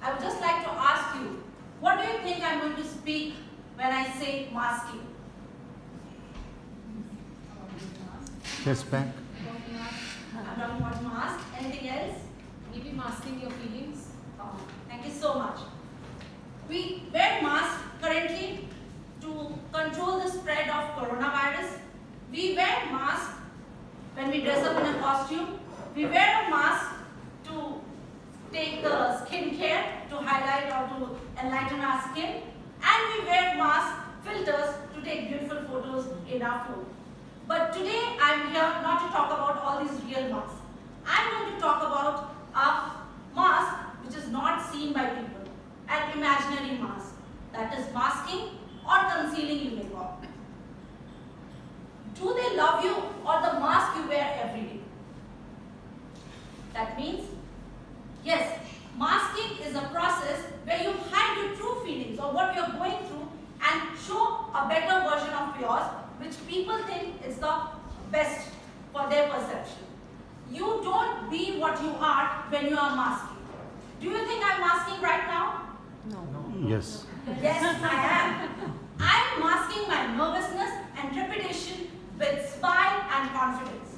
I would just like to ask you, what do you think I'm going to speak when I say masking? Chest back. I'm talking about mask. Anything else? Maybe masking your feelings. Oh, thank you so much. We wear masks currently to control the spread of coronavirus. We wear masks when we dress up in a costume. We wear a mask to take the skin care, to highlight or to enlighten our skin. And we wear mask filters to take beautiful photos in our phone. But today I'm here not to talk about all these real masks. I'm going to talk about a mask which is not seen by people, an imaginary mask that is masking or concealing, you may call. Do they love you or the mask you wear every day? That means, yes, masking is a process where you hide your true feelings or what you're going through and show a better version of yours, which people think is the best for their perception. You don't be what you are when you are masking. Do you think I'm masking right now? No. Yes. Yes, I am. I'm masking my nervousness and trepidation with smile and confidence.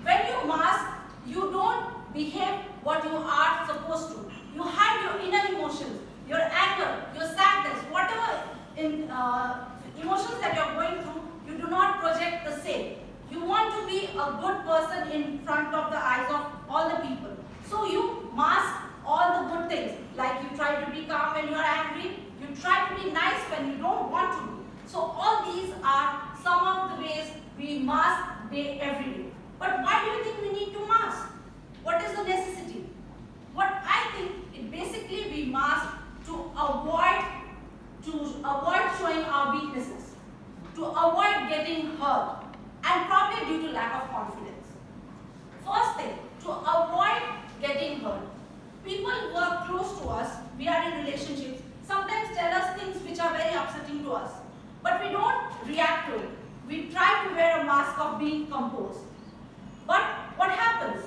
When you mask, you don't behave what you are supposed to. You hide your inner emotions, your anger, your sadness, whatever emotions that you're going through, you do not project the same. You want to be a good person in front of the eyes of all the people. So you mask all the good things, like you try to be calm when you are angry, you try to be nice when you don't want to be. So all these are some of the ways we mask every day. But why do you think we need to mask? What is the necessity? What I think, it basically we mask to avoid showing our weaknesses, to avoid getting hurt, and probably due to lack of confidence. First thing, to avoid getting hurt. People who are close to us, we are in relationships, sometimes tell us things which are very upsetting to us. But we don't react to it. We try to wear a mask of being composed. But what happens?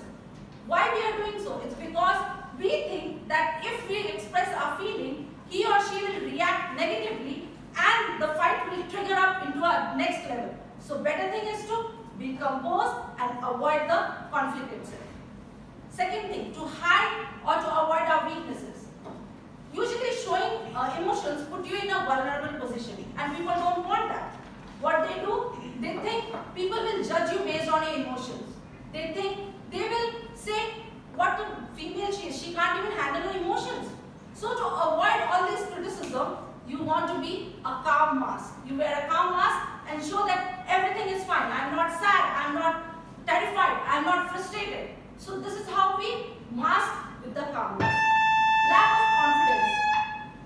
Why we are doing so? It's because we think that if we express our feeling, he or she will react negatively and the fight will trigger up into a next level. So better thing is to be composed and avoid the conflict itself. Second thing, to hide or to avoid our weaknesses. Usually showing emotions put you in a vulnerable position and people don't want that. What they do, they think people will judge you based on your emotions. They think they will say what a female she is. She can't even handle her emotions. So to avoid all this criticism, you want to be a calm mask. You wear a calm mask and show that everything is fine. I'm not sad, I'm not terrified, I'm not frustrated. So this is how we mask with the calmness. Lack of confidence.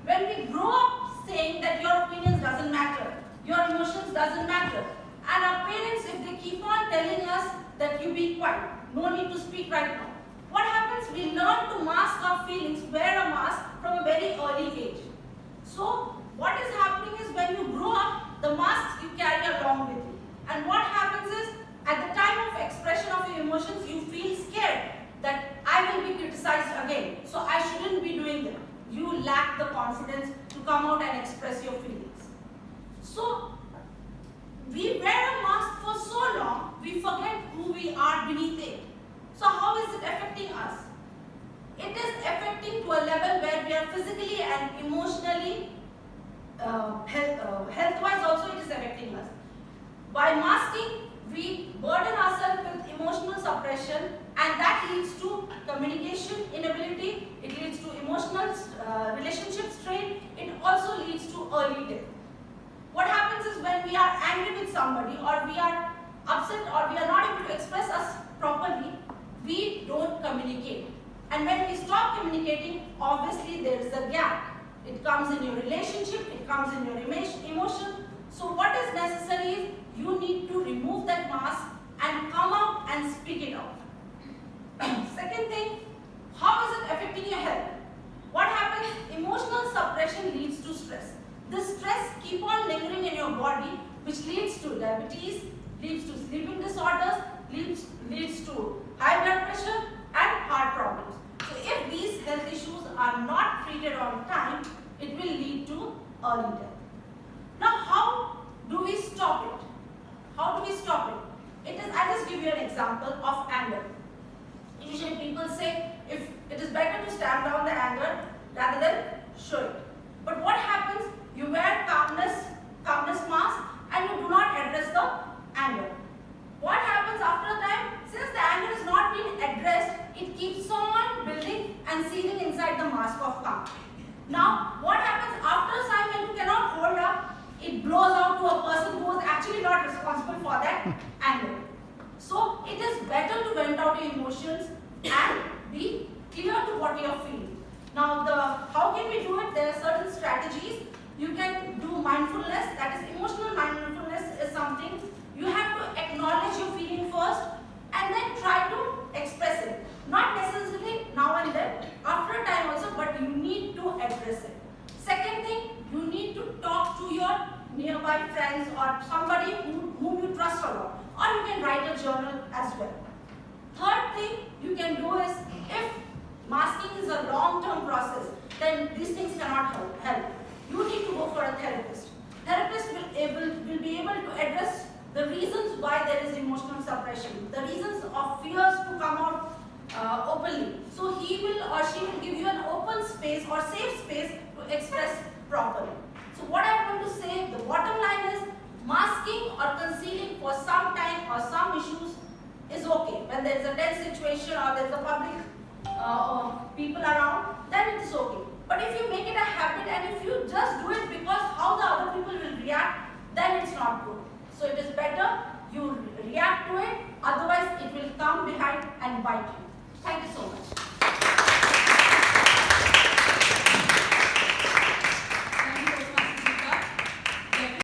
When we grow up saying that your opinions doesn't matter, your emotions doesn't matter, and our parents, if they keep on telling us that you be quiet, no need to speak right now. What happens? We learn to mask our feelings, wear a mask from a very early age. So what is happening is when you grow up, the masks you carry along with you. And what happens is, at the time of expression of your emotions, you feel scared that I will be criticized again, so I shouldn't be doing that. You lack the confidence to come out and express your feelings. So we wear a mask for so long, we forget who we are beneath it. So how is it affecting us? It is affecting to a level where we are physically and emotionally, health-wise also it is affecting us. By masking, we burden ourselves with emotional suppression, and that leads to communication inability, it leads to emotional relationship strain, it also leads to early death. What happens is when we are angry with somebody or we are upset or we are not able to express us properly, we don't communicate. And when we stop communicating, obviously there is a gap. It comes in your relationship, it comes in your emotion. So what is necessary is you need to remove that mask and come out and speak it out. Second thing, how is it affecting your health? What happens? Emotional suppression leads to stress. This stress keep on lingering in your body, which leads to diabetes, leads to sleeping disorders, leads to high blood pressure and heart problems. So if these health issues are not it will lead to early death. Now, how do we stop it? How do we stop it? I'll just give you an example of anger. Usually people say, if it is better to stamp down the anger rather than show it. But what happens? You wear calmness mask and you do not address the anger. What happens after a time? Since the anger is not being addressed, it keeps on building and seething inside the mask of calm. Now, what happens after a time when you cannot hold up, it blows out to a person who is actually not responsible for that anger. So, it is better to vent out your emotions and be clear to what you are feeling. Now, how can we do it? There are certain strategies. You can do mindfulness, that is emotional mindfulness is something. You have to acknowledge your feeling first and then try to express it. Not necessarily now and then, after a time also, but you need to address it. Second thing, you need to talk to your nearby friends or somebody whom you trust a lot. Or you can write a journal as well. Third thing you can do is, if masking is a long-term process, then these things cannot help. You need to go for a therapist. Therapist will be able to address the reasons why there is emotional suppression, the reasons of fears to come out openly. So he will or she will give you an open space or safe space to express properly. So what I want to say, the bottom line is, masking or concealing for some time or some issues is okay. When there is a tense situation or there is a public people around, then it is okay. But if you make it a habit and if you just do it because how the other people will react, then it's not good. So it is better you react to it, otherwise it will come behind and bite you. Thank you so much.